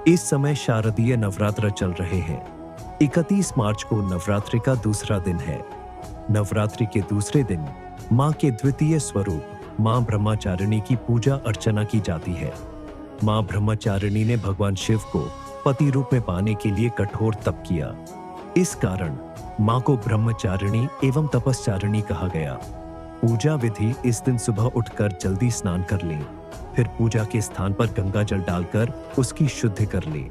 इस समय शारदीय नवरात्र चल रहे हैं। 31 मार्च को नवरात्रि का दूसरा दिन है। नवरात्रि के दूसरे दिन मां के द्वितीय स्वरूप मां ब्रह्मचारिणी की पूजा अर्चना की जाती है। मां ब्रह्मचारिणी ने भगवान शिव को पति रूप में पाने के लिए कठोर तप किया। इस कारण मां को ब्रह्मचारिणी एवं तपस्चारिणी कहा गया। पूजा विधि: इस दिन सुबह उठकर जल्दी स्नान कर लें, फिर पूजा के स्थान पर गंगा जल डालकर उसकी शुद्धि कर लें।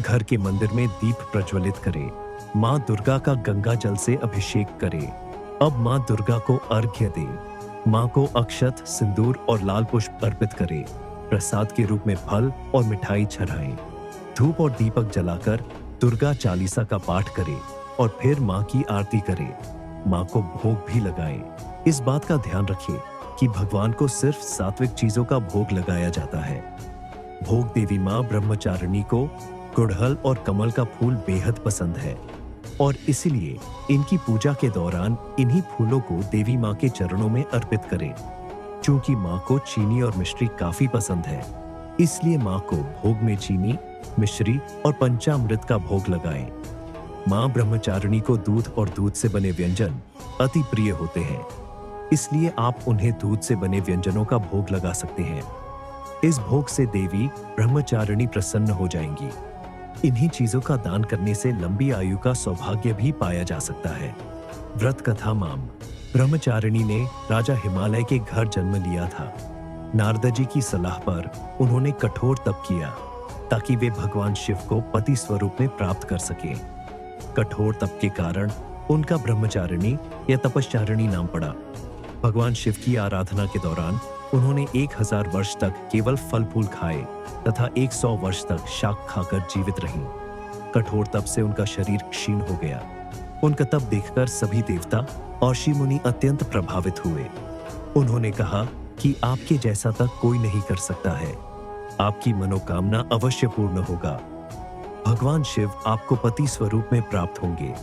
घर के मंदिर में दीप प्रज्वलित करें। मां दुर्गा का गंगा जल से अभिषेक करें। अब मां दुर्गा को अर्घ्य दें। मां को अक्षत, सिंदूर और लाल पुष्प अर्पित करें। प्रसाद के रूप में फल और मिठाई चढ़ाएं। धूप और दीपक जलाकर दुर्गा चालीसा का पाठ करें और फिर मां की आरती करें। मां को भोग भी लगाएं। इस बात का ध्यान रखें कि भगवान को सिर्फ सात्विक चीजों का भोग लगाया जाता है। भोग देवी मां ब्रह्मचारिणी को गुड़हल और कमल का फूल बेहद पसंद है और इसलिए इनकी पूजा के दौरान इन्हीं फूलों को देवी मां के चरणों में अर्पित करें। चूंकि मां को चीनी और मिश्री काफी पसंद है, इसलिए मां को भोग में चीनी, मिश्री और पंचामृत का भोग लगाएं। मां ब्रह्मचारिणी को दूध और दूध से बने व्यंजन अति प्रिय होते हैं, इसलिए आप उन्हें दूध से बने व्यंजनों का भोग लगा सकते हैं। इस भोग से देवी ब्रह्मचारिणी प्रसन्न हो जाएंगी। इन्हीं चीजों का दान करने से लंबी आयु का सौभाग्य भी पाया जा सकता है। व्रत कथा: मां ब्रह्मचारिणी ने राजा हिमालय के घर जन्म लिया था। नारद जी की सलाह पर उन्होंने कठोर तप किया ताकि वे भगवान शिव को पति स्वरूप में प्राप्त कर सकें। कठोर तप के कारण उनका ब्रह्मचारिणी या तपस्चारिणी नाम पड़ा। भगवान शिव की आराधना के दौरान उन्होंने 1000 वर्ष तक केवल फल फूल खाए तथा 100 वर्ष तक शाक खाकर जीवित रहीं। कठोर तप से उनका शरीर क्षीण हो गया। उनका तप देखकर सभी देवता और ऋषि मुनि अत्यंत प्रभावित हुए। उन्होंने कहा कि आपके जैसा तप कोई नहीं कर सकता है। आपकी मनोकामना अवश्य पूर्ण होगा। भगवान शिव आपको पति स्वरूप में प्राप्त होंगे।